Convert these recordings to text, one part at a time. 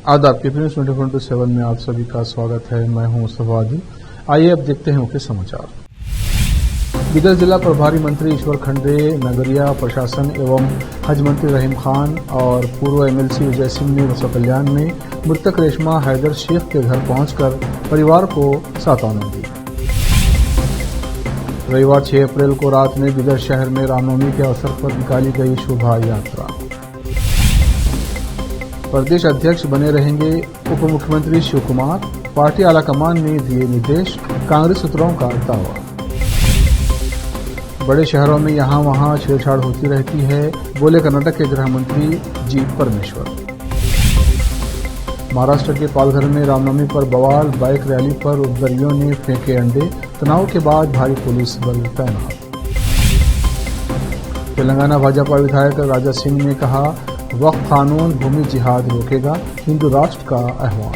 आदाब के न्यूज़ 24/7 में आप सभी का स्वागत है। मैं हूं मुस्तफा आदिल। आइए अब देखते हैं मुख्य समाचार। बीदर जिला प्रभारी मंत्री ईश्वर खंडे, नगरिया प्रशासन एवं हज मंत्री रहीम खान और पूर्व एमएलसी विजय सिंह ने बसवा कल्याण में मृतक रेशमा हैदर शेख के घर पहुंचकर परिवार को सांत्वना दी। रविवार 6 अप्रैल को रात में बीदर शहर में रामनवमी के अवसर पर निकाली गई शोभा यात्रा। प्रदेश अध्यक्ष बने रहेंगे उप मुख्यमंत्री शिव कुमार, पार्टी आलाकमान ने दिए निर्देश, कांग्रेस सूत्रों का दावा। बड़े शहरों में यहां वहां छेड़छाड़ होती रहती है, बोले कर्नाटक के गृह मंत्री जी परमेश्वर। महाराष्ट्र के पालघर में रामनवमी पर बवाल, बाइक रैली पर उपद्रवियों ने फेंके अंडे, तनाव के बाद भारी पुलिस बल तैनात। तेलंगाना भाजपा विधायक राजा सिंह ने कहा, वक्फ कानून भूमि जिहाद रोकेगा, हिंदू राष्ट्र का आह्वान।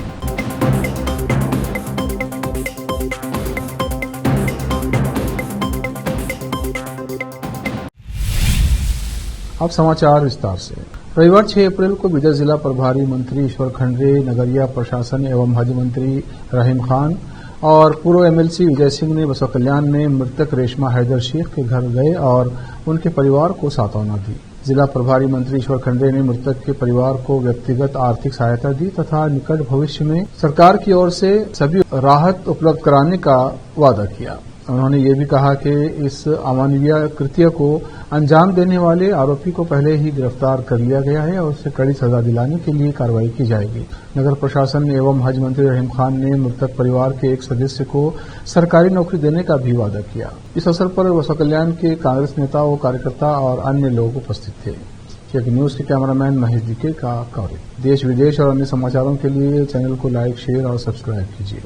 अब समाचार विस्तार से। रविवार 6 अप्रैल को बीदर जिला प्रभारी मंत्री ईश्वर खंडे, नगरिया प्रशासन एवं हज मंत्री रहीम खान और पूर्व एमएलसी विजय सिंह ने बसवा कल्याण में मृतक रेशमा हैदर शेख के घर गए और उनके परिवार को सांत्वना दी। जिला प्रभारी मंत्री ईश्वर खंडे ने मृतक के परिवार को व्यक्तिगत आर्थिक सहायता दी तथा निकट भविष्य में सरकार की ओर से सभी राहत उपलब्ध कराने का वादा किया। उन्होंने ये भी कहा कि इस अमानवीय कृत्य को अंजाम देने वाले आरोपी को पहले ही गिरफ्तार कर लिया गया है और उसे कड़ी सजा दिलाने के लिए कार्रवाई की जाएगी। नगर प्रशासन एवं हज मंत्री रहीम खान ने मृतक परिवार के एक सदस्य को सरकारी नौकरी देने का भी वादा किया। इस अवसर पर बसवा कल्याण के कांग्रेस नेता व कार्यकर्ता और अन्य लोग उपस्थित थे। एक न्यूज के कैमरामैन महेश डीके का कवरेज। देश विदेश और अन्य समाचारों के लिए चैनल को लाइक, शेयर और सब्सक्राइब कीजिए।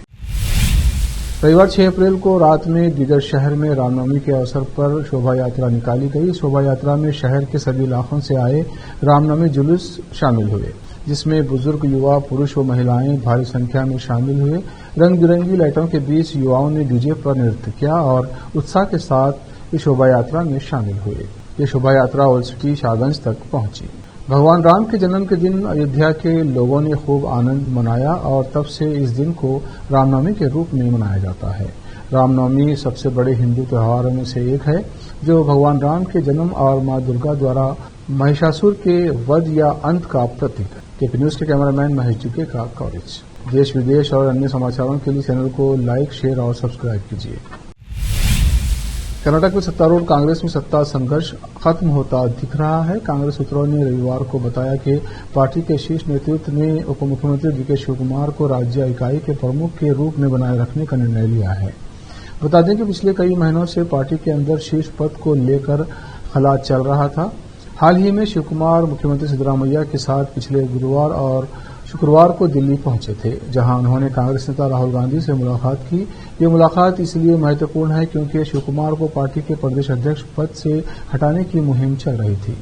रविवार 6 अप्रैल को रात में बीदर शहर में रामनवमी के अवसर पर शोभा यात्रा निकाली गई। शोभा यात्रा में शहर के सभी इलाकों से आए रामनवमी जुलूस शामिल हुए, जिसमें बुजुर्ग, युवा, पुरुष व महिलाएं भारी संख्या में शामिल हुए। रंग बिरंगी लाइटों के बीच युवाओं ने डीजे पर नृत्य किया और उत्साह के साथ इस शोभा यात्रा में शामिल हुए। ये शोभा यात्रा ओल्ड सिटी शाहगंज तक पहुंची। भगवान राम के जन्म के दिन अयोध्या के लोगों ने खूब आनंद मनाया और तब से इस दिन को रामनवमी के रूप में मनाया जाता है। रामनवमी सबसे बड़े हिंदू त्योहारों में से एक है, जो भगवान राम के जन्म और मां दुर्गा द्वारा महिषासुर के वध या अंत का प्रतीक है। केपी न्यूज के कैमरामैन महेश डीके का कवरेज। देश विदेश और अन्य समाचारों के लिए चैनल को लाइक, शेयर और सब्सक्राइब कीजिए। कर्नाटक में सत्तारूढ़ कांग्रेस में सत्ता संघर्ष खत्म होता दिख रहा है। कांग्रेस सूत्रों ने रविवार को बताया कि पार्टी के शीर्ष नेतृत्व ने उप मुख्यमंत्री डीके शिव कुमार को राज्य इकाई के प्रमुख के रूप में बनाए रखने का निर्णय लिया है। बता दें कि पिछले कई महीनों से पार्टी के अंदर शीर्ष पद को लेकर खला चल रहा था। हाल ही में शिव कुमार मुख्यमंत्री सिद्धरामैया के साथ पिछले गुरुवार और शुक्रवार को दिल्ली पहुंचे थे, जहां उन्होंने कांग्रेस नेता राहुल गांधी से मुलाकात की। ये मुलाकात इसलिए महत्वपूर्ण है क्योंकि शिव कुमार को पार्टी के प्रदेश अध्यक्ष पद से हटाने की मुहिम चल रही थी।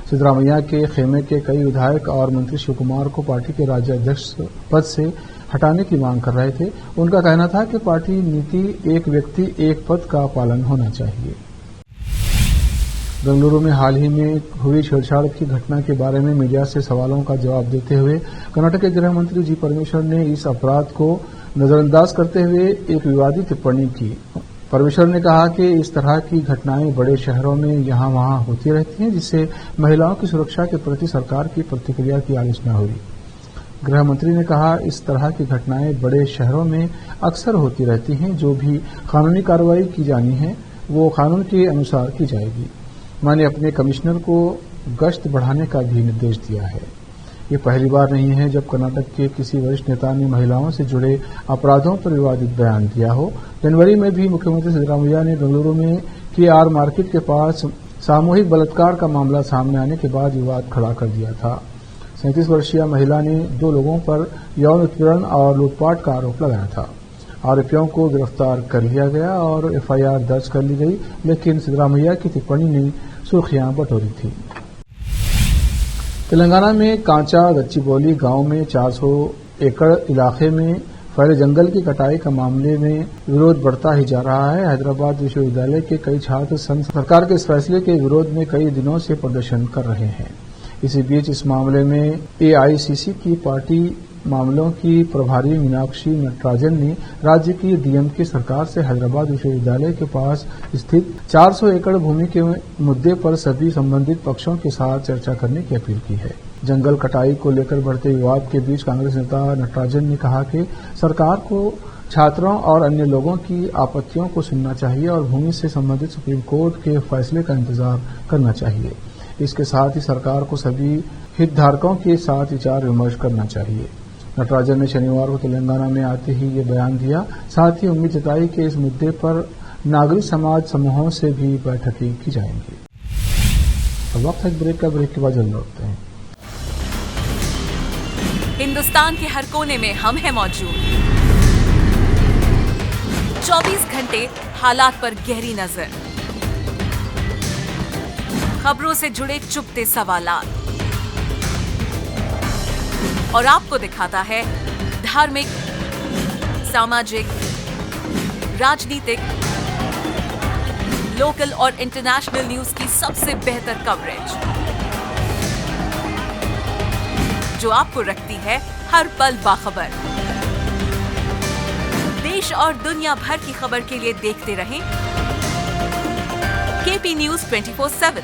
सिद्धरामैया के खेमे के कई विधायक और मंत्री शिव कुमार को पार्टी के राज्य अध्यक्ष पद से हटाने की मांग कर रहे थे। उनका कहना था कि पार्टी नीति एक व्यक्ति एक पद का पालन होना चाहिए। बेंगलुरु में हाल ही में हुई छेड़छाड़ की घटना के बारे में मीडिया से सवालों का जवाब देते हुए कर्नाटक के गृह मंत्री जी परमेश्वर ने इस अपराध को नजरअंदाज करते हुए एक विवादित टिप्पणी की। परमेश्वर ने कहा कि इस तरह की घटनाएं बड़े शहरों में यहां वहां होती रहती हैं, जिससे महिलाओं की सुरक्षा के प्रति सरकार की प्रतिक्रिया की आलोचना हुई। गृह मंत्री ने कहा, इस तरह की घटनाएं बड़े शहरों में अक्सर होती रहती हैं। जो भी कानूनी कार्रवाई की जानी है वो कानून के अनुसार की जाएगी। मैंने अपने कमिश्नर को गश्त बढ़ाने का भी निर्देश दिया है। ये पहली बार नहीं है जब कर्नाटक के किसी वरिष्ठ नेता ने महिलाओं से जुड़े अपराधों पर विवादित बयान दिया हो। जनवरी में भी मुख्यमंत्री सिद्धरामैया ने बेंगलुरु में KR मार्केट के पास सामूहिक बलात्कार का मामला सामने आने के बाद विवाद खड़ा कर दिया था। 37 वर्षीय महिला ने 2 लोगों पर यौन उत्पीड़न और लूटपाट का आरोप लगाया था। आरोपियों को गिरफ्तार कर लिया गया और FIR दर्ज कर ली गई, लेकिन सिद्धरामैया की टिप्पणी ने सुर्खियां बटोरी थी। तेलंगाना में कांचा गच्चीबौली गांव में 400 एकड़ इलाके में फैले जंगल की कटाई का मामले में विरोध बढ़ता ही जा रहा है। हैदराबाद विश्वविद्यालय के कई छात्र संघ सरकार के इस फैसले के विरोध में कई दिनों से प्रदर्शन कर रहे हैं। इसी बीच इस मामले में AICC की पार्टी मामलों की प्रभारी मीनाक्षी नटराजन ने राज्य की डीएमके सरकार से हैदराबाद विश्वविद्यालय के पास स्थित 400 एकड़ भूमि के मुद्दे पर सभी संबंधित पक्षों के साथ चर्चा करने की अपील की है। जंगल कटाई को लेकर बढ़ते विवाद के बीच कांग्रेस नेता नटराजन ने कहा कि सरकार को छात्रों और अन्य लोगों की आपत्तियों को सुनना चाहिए और भूमि से संबंधित सुप्रीम कोर्ट के फैसले का इंतजार करना चाहिए। इसके साथ ही सरकार को सभी हितधारकों के साथ विचार विमर्श करना चाहिए। नटराजन ने शनिवार को तेलंगाना में आते ही ये बयान दिया। साथ ही उम्मीद जताई कि इस मुद्दे पर नागरिक समाज समूहों से भी बैठकें की जाएंगी। अब वक्त है ब्रेक का। ब्रेक के बाद जल्द लौटते हैं। हिंदुस्तान के हर कोने में हम हैं मौजूद। 24 घंटे हालात पर गहरी नजर, खबरों से जुड़े चुपते सवालात और आपको दिखाता है धार्मिक, सामाजिक, राजनीतिक, लोकल और इंटरनेशनल न्यूज की सबसे बेहतर कवरेज जो आपको रखती है हर पल बाखबर। देश और दुनिया भर की खबर के लिए देखते रहें KP news 24/7।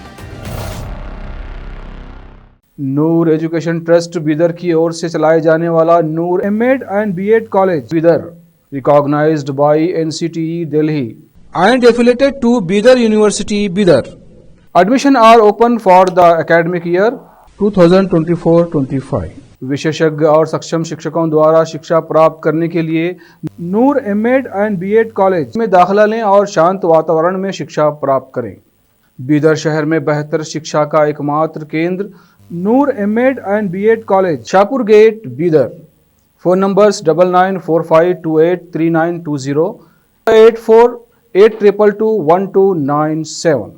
Noor education trust Bidar की ओर से चलाए जाने वाला Noor MEd and BEd college Bidar, recognised by NCTE Delhi and affiliated to Bidar University, Bidar. Admission are open for the academic year 2024-25। विशेषज्ञ और सक्षम शिक्षकों द्वारा शिक्षा प्राप्त करने के लिए नूर एमएड एंड बीएड कॉलेज में दाखिला लें और शांत वातावरण में शिक्षा प्राप्त करें। बीदर शहर में बेहतर शिक्षा का एकमात्र केंद्र Noor MEd and BEd college, Shahpur gate, Bidar. Phone numbers 9945283920, 8482221297।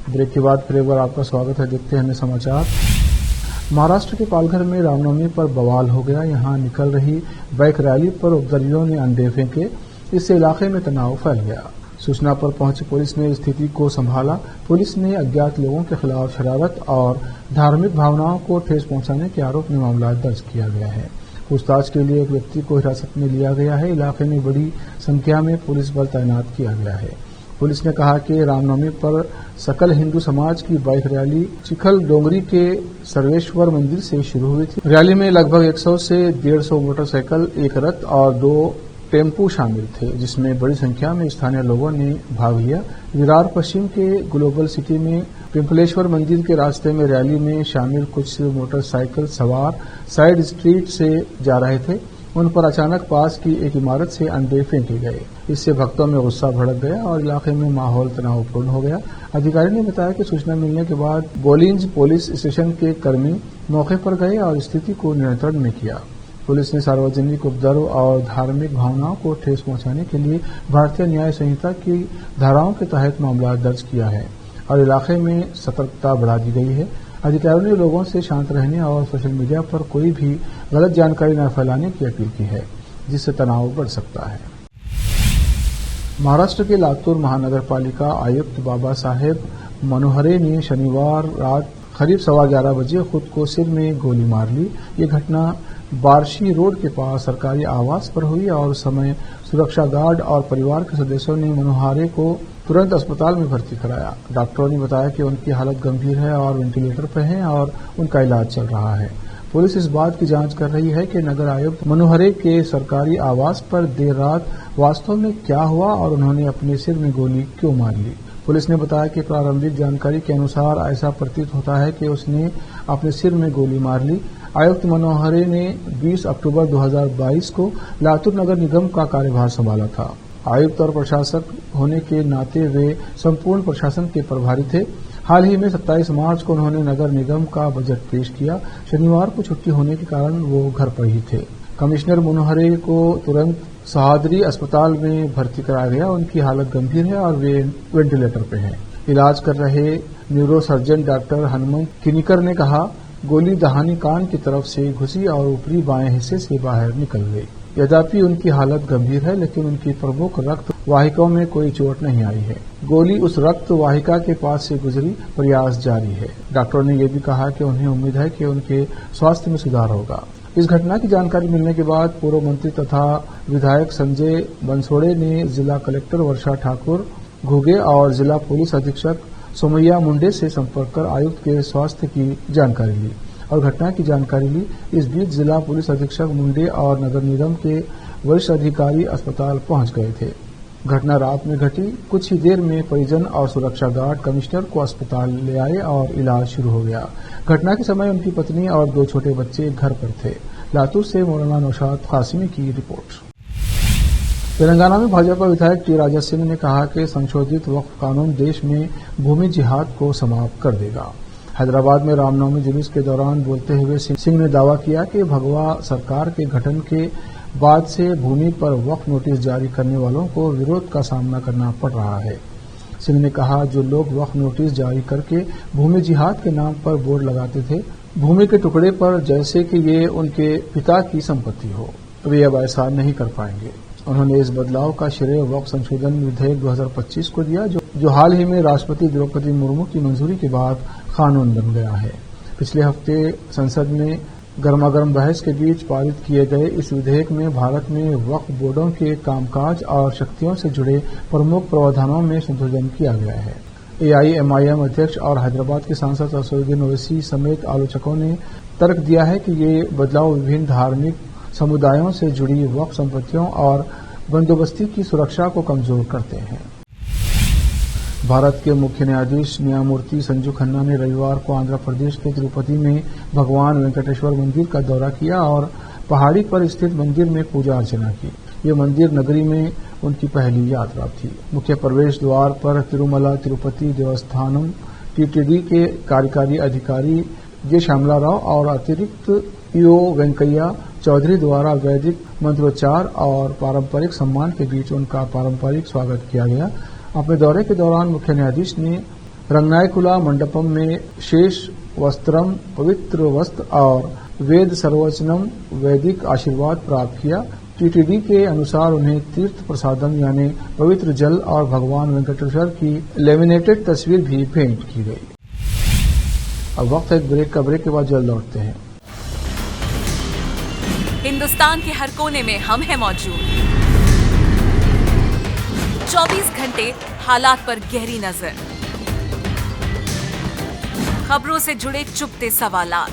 Break के बाद फिर एक बार आपका स्वागत है। देखते हैं अन्य समाचार। महाराष्ट्र के पालघर में रामनवमी पर बवाल हो गया। यहां निकल रही बाइक रैली पर उपद्रवियों ने अंडे फेंके। इससे इलाके में तनाव फैल गया। सूचना पर पहुंची पुलिस ने स्थिति को संभाला। पुलिस ने अज्ञात लोगों के खिलाफ शरारत और धार्मिक भावनाओं को ठेस पहुंचाने के आरोप में मामला दर्ज किया गया है। पूछताछ के लिए एक व्यक्ति को हिरासत में लिया गया है। इलाके में बड़ी संख्या में पुलिस बल तैनात किया गया है। पुलिस ने कहा कि रामनवमी पर सकल हिंदू समाज की बाइक रैली चिखल डोंगरी के सर्वेश्वर मंदिर से शुरू हुई थी। रैली में लगभग 100 से 150 मोटरसाइकिल, एक रथ और 2 टेम्पू शामिल थे, जिसमें बड़ी संख्या में स्थानीय लोगों ने भाग लिया। विरार पश्चिम के ग्लोबल सिटी में पिंपलेश्वर मंदिर के रास्ते में रैली में शामिल कुछ मोटरसाइकिल सवार साइड स्ट्रीट से जा रहे थे। उन पर अचानक पास की एक इमारत से अंडे फेंके गए। इससे भक्तों में गुस्सा भड़क गया और इलाके में माहौल तनावपूर्ण हो गया। अधिकारी ने बताया कि सूचना मिलने के बाद बोलिंज पुलिस स्टेशन के कर्मी मौके पर गए और स्थिति को नियंत्रण में किया। पुलिस ने सार्वजनिक उपद्रव और धार्मिक भावनाओं को ठेस पहुंचाने के लिए भारतीय न्याय संहिता की धाराओं के तहत मामला दर्ज किया है और इलाके में सतर्कता बढ़ा दी गई है। अधिकारियों ने लोगों से शांत रहने और सोशल मीडिया पर कोई भी गलत जानकारी न फैलाने की अपील की है, जिससे तनाव बढ़ सकता है। महाराष्ट्र के लातूर महानगर पालिका आयुक्त बाबा साहेब मनोहरे ने शनिवार रात करीब 11:15 बजे खुद को सिर में गोली मार ली। ये घटना बार्शी रोड के पास सरकारी आवास पर हुई और उस समय सुरक्षा गार्ड और परिवार के सदस्यों ने मनोहरे को तुरंत अस्पताल में भर्ती कराया। डॉक्टरों ने बताया कि उनकी हालत गंभीर है और वेंटिलेटर पर हैं और उनका इलाज चल रहा है। पुलिस इस बात की जांच कर रही है कि नगर आयुक्त मनोहरे के सरकारी आवास पर देर रात वास्तव में क्या हुआ और उन्होंने अपने सिर में गोली क्यों मार ली। पुलिस ने बताया कि प्रारंभिक जानकारी के अनुसार ऐसा प्रतीत होता है कि उसने अपने सिर में गोली मार ली। आयुक्त मनोहरे ने 20 अक्टूबर 2022 को लातूर नगर निगम का कार्यभार संभाला था। आयुक्त और प्रशासक होने के नाते वे संपूर्ण प्रशासन के प्रभारी थे। हाल ही में 27 मार्च को उन्होंने नगर निगम का बजट पेश किया। शनिवार को छुट्टी होने के कारण वो घर पर ही थे। कमिश्नर मनोहरे को तुरंत सहादरी अस्पताल में भर्ती कराया गया। उनकी हालत गंभीर है और वे वेंटिलेटर पे हैं। इलाज कर रहे neuro surgeon doctor Hanumant Kinikar ने कहा गोली दहानी कान की तरफ से घुसी और ऊपरी बाएं हिस्से से बाहर निकल गई। यद्यपि उनकी हालत गंभीर है, लेकिन उनकी प्रमुख रक्त वाहिकाओं में कोई चोट नहीं आई है। गोली उस रक्त वाहिका के पास से गुजरी, प्रयास जारी है। डॉक्टरों ने यह भी कहा कि उन्हें उम्मीद है कि उनके स्वास्थ्य में सुधार होगा। इस घटना की जानकारी मिलने के बाद पूर्व मंत्री तथा विधायक संजय बंसोड़े ने जिला कलेक्टर वर्षा ठाकुर घुगे और जिला पुलिस अधीक्षक सोमैया मुंडे से संपर्क कर आयुक्त के स्वास्थ्य की जानकारी ली और घटना की जानकारी ली। इस बीच जिला पुलिस अधीक्षक मुंडे और नगर निगम के वरिष्ठ अधिकारी अस्पताल पहुंच गए थे। घटना रात में घटी। कुछ ही देर में परिजन और सुरक्षा गार्ड कमिश्नर को अस्पताल ले आए और इलाज शुरू हो गया। घटना के समय उनकी पत्नी और 2 छोटे बच्चे घर पर थे। लातूर से मौलाना नौशाद कासिमी की रिपोर्ट। तेलंगाना में भाजपा विधायक टी राजा सिंह ने कहा कि संशोधित वक्फ कानून देश में भूमि जिहाद को समाप्त कर देगा। हैदराबाद में रामनवमी जुलूस के दौरान बोलते हुए सिंह ने दावा किया कि भगवा सरकार के गठन के बाद से भूमि पर वक्फ नोटिस जारी करने वालों को विरोध का सामना करना पड़ रहा है। सिंह ने कहा, जो लोग वक्फ नोटिस जारी करके भूमि जिहाद के नाम पर बोर्ड लगाते थे भूमि के टुकड़े पर, जैसे कि ये उनके पिता की संपत्ति हो, वे अब ऐसा नहीं कर पाएंगे। उन्होंने इस बदलाव का श्रेय वक्फ संशोधन विधेयक 2025 को दिया, जो हाल ही में राष्ट्रपति द्रौपदी मुर्मू की मंजूरी के बाद कानून बन गया है। पिछले हफ्ते संसद में गर्मागर्म बहस के बीच पारित किए गए इस विधेयक में भारत में वक्फ बोर्डों के कामकाज और शक्तियों से जुड़े प्रमुख प्रावधानों में संशोधन किया गया है। AIMIM अध्यक्ष और हैदराबाद के सांसद असदुद्दीन ओवैसी समेत आलोचकों ने तर्क दिया है कि ये बदलाव विभिन्न धार्मिक समुदायों से जुड़ी वक्फ संपत्तियों और बंदोबस्ती की सुरक्षा को कमजोर करते हैं। भारत के मुख्य न्यायाधीश न्यायमूर्ति संजू खन्ना ने रविवार को आंध्र प्रदेश के तिरुपति में भगवान वेंकटेश्वर मंदिर का दौरा किया और पहाड़ी पर स्थित मंदिर में पूजा अर्चना की। ये मंदिर नगरी में उनकी पहली यात्रा थी। मुख्य प्रवेश द्वार पर तिरुमला तिरुपति देवस्थानम TTD के कार्यकारी अधिकारी जे श्यामला राव और अतिरिक्त PO वेंकैया चौधरी द्वारा वैदिक मंत्रोच्चार और पारंपरिक सम्मान के बीच उनका पारंपरिक स्वागत किया गया। अपने दौरे के दौरान मुख्य न्यायाधीश ने रंगनायकुला मंडपम में शेष वस्त्रम पवित्र वस्त्र और वेद सर्वचनम वैदिक आशीर्वाद प्राप्त किया। TTD के अनुसार उन्हें तीर्थ प्रसादम यानी पवित्र जल और भगवान वेंकटेश्वर की लेमिनेटेड तस्वीर भी भेंट की गई। अब वक्त है ब्रेक का। ब्रेक के बाद जल्द लौटते हैं। हिंदुस्तान के हर कोने में हम हैं मौजूद। 24 घंटे हालात पर गहरी नजर, खबरों से जुड़े चुपते सवालात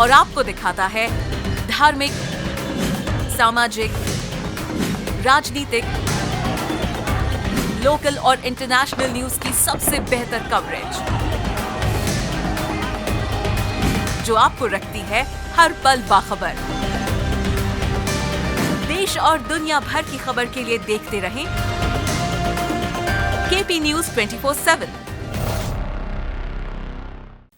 और आपको दिखाता है धार्मिक, सामाजिक, राजनीतिक, लोकल और इंटरनेशनल न्यूज की सबसे बेहतर कवरेज, जो आपको रखती है हर पल बाखबर। देश और दुनिया भर की खबर के लिए देखते रहें KP News 24/7।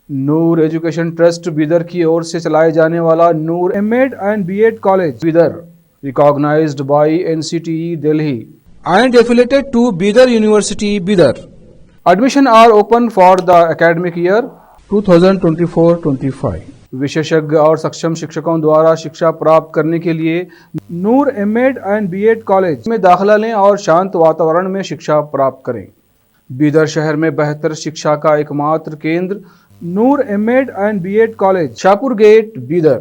Noor education trust Bidar की ओर से चलाए जाने वाला Noor M.Ed and B.Ed college Bidar, recognised by NCTE Delhi and affiliated to Bidar University, Bidar. Admission are open for the academic year 2024-25। विशेषज्ञ और सक्षम शिक्षकों द्वारा शिक्षा प्राप्त करने के लिए नूर M.Ed and B.Ed कॉलेज में दाखिला लें और शांत वातावरण में शिक्षा प्राप्त करें। बीदर शहर में बेहतर शिक्षा का एकमात्र केंद्र Noor M.Ed and B.Ed college, Shahpur gate, Bidar.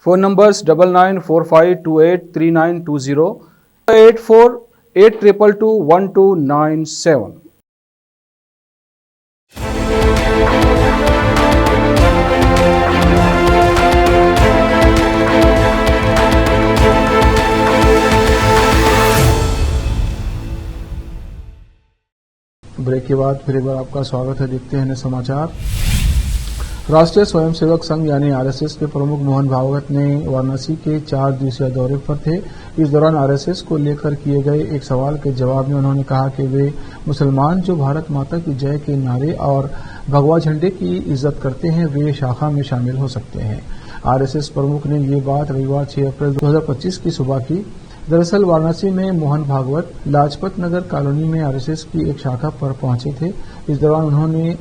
Phone numbers 9945283920, 8482221297। Break के बाद फिर एक बार आपका स्वागत है। देखते हैं समाचार। राष्ट्रीय स्वयंसेवक संघ यानी RSS के प्रमुख मोहन भागवत ने वाराणसी के 4 दिवसीय दौरे पर थे। इस दौरान RSS को लेकर किए गए एक सवाल के जवाब में उन्होंने कहा कि वे मुसलमान जो भारत माता की जय के नारे और भगवा झंडे की इज्जत करते हैं, वे शाखा में शामिल हो सकते हैं। RSS प्रमुख ने ये बात रविवार 6 अप्रैल 2025 की सुबह की। दरअसल वाराणसी में मोहन भागवत लाजपत नगर कॉलोनी में RSS की एक शाखा पर पहुंचे थे। इस दौरान उन्होंने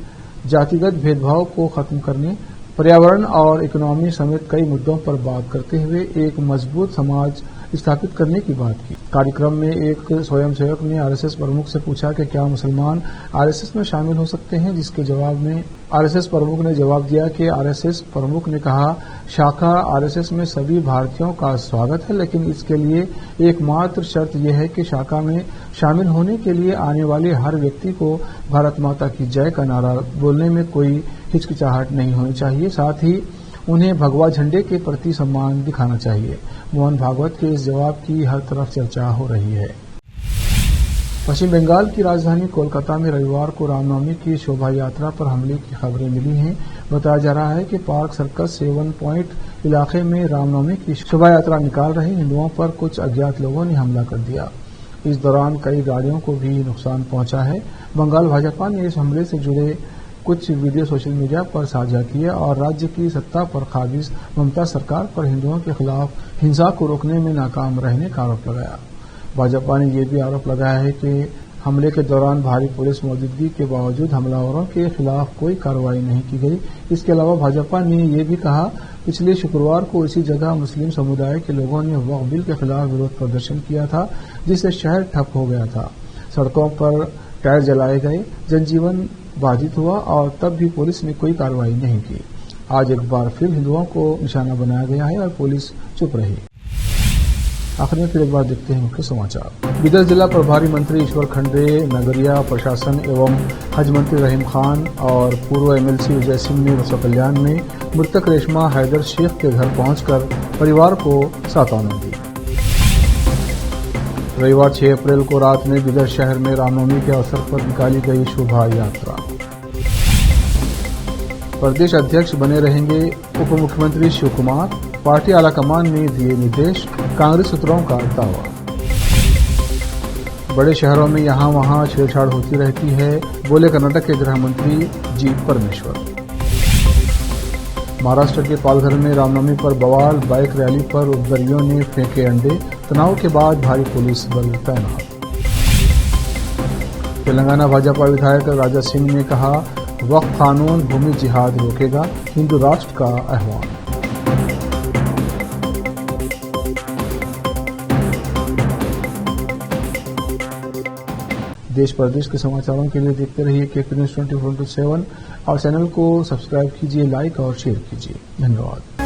जातिगत भेदभाव को खत्म करने, पर्यावरण और इकोनॉमी समेत कई मुद्दों पर बात करते हुए एक मजबूत समाज स्थापित करने की बात की। कार्यक्रम में एक स्वयंसेवक ने आरएसएस प्रमुख से पूछा कि क्या मुसलमान आरएसएस में शामिल हो सकते हैं, जिसके जवाब में आरएसएस प्रमुख ने जवाब दिया कि आरएसएस प्रमुख ने कहा, शाखा आरएसएस में सभी भारतीयों का स्वागत है, लेकिन इसके लिए एकमात्र शर्त यह है कि शाखा में शामिल होने के लिए आने वाले हर व्यक्ति को भारत माता की जय का नारा बोलने में कोई हिचकिचाहट नहीं होनी चाहिए। साथ ही उन्हें भगवा झंडे के प्रति सम्मान दिखाना चाहिए। मोहन भागवत के इस जवाब की हर तरफ चर्चा हो रही है। पश्चिम बंगाल की राजधानी कोलकाता में रविवार को रामनवमी की शोभा यात्रा पर हमले की खबरें मिली हैं। बताया जा रहा है कि पार्क सर्कस 7 पॉइंट इलाके में रामनवमी की शोभा यात्रा निकाल रहे हिंदुओं पर कुछ अज्ञात लोगों ने हमला कर दिया। इस दौरान कई गाड़ियों को भी नुकसान पहुंचा है। बंगाल भाजपा ने इस हमले से जुड़े कुछ वीडियो सोशल मीडिया पर साझा किए और राज्य की सत्ता पर काबिज ममता सरकार पर हिंदुओं के खिलाफ हिंसा को रोकने में नाकाम रहने का आरोप लगाया। भाजपा ने यह भी आरोप लगाया है कि हमले के दौरान भारी पुलिस मौजूदगी के बावजूद हमलावरों के खिलाफ कोई कार्रवाई नहीं की गई। इसके अलावा भाजपा ने यह भी कहा, पिछले शुक्रवार को इसी जगह मुस्लिम समुदाय के लोगों ने वक्फ बिल के खिलाफ विरोध प्रदर्शन किया था, जिससे शहर ठप हो गया था। सड़कों पर टायर जलाए गए, जनजीवन बाधित हुआ और तब भी पुलिस ने कोई कार्रवाई नहीं की। आज एक बार फिर हिंदुओं को निशाना बनाया गया है और पुलिस चुप रही। आखिर में फिर एक बार देखते हैं मुख्य समाचार। बीदर जिला प्रभारी मंत्री ईश्वर खंडे, नगरिया प्रशासन एवं हज मंत्री रहीम खान और पूर्व एमएलसी विजय सिंह ने बसवा कल्याण में मृतक रेशमा हैदर शेख के घर पहुंचकर परिवार को सांत्वना दी। रविवार 6 अप्रैल को रात में बीदर शहर में रामनवमी के अवसर पर निकाली गई शोभा यात्रा। प्रदेश अध्यक्ष बने रहेंगे उप मुख्यमंत्री शिव कुमार, पार्टी आलाकमान ने दिए निर्देश, कांग्रेस सूत्रों का दावा। बड़े शहरों में यहां वहां छेड़छाड़ होती रहती है, बोले कर्नाटक के गृह मंत्री जी परमेश्वर। महाराष्ट्र के पालघर में रामनवमी पर बवाल, बाइक रैली पर उपद्रवियों ने फेंके अंडे, तनाव के बाद भारी पुलिस बल तैनात। तेलंगाना भाजपा विधायक राजा सिंह ने कहा, वक्फ कानून भूमि जिहाद रोकेगा, हिंदू राष्ट्र का आह्वान। देश प्रदेश के समाचारों के लिए देखते रहिए KP News 24/7 और चैनल को सब्सक्राइब कीजिए, लाइक और शेयर कीजिए। धन्यवाद।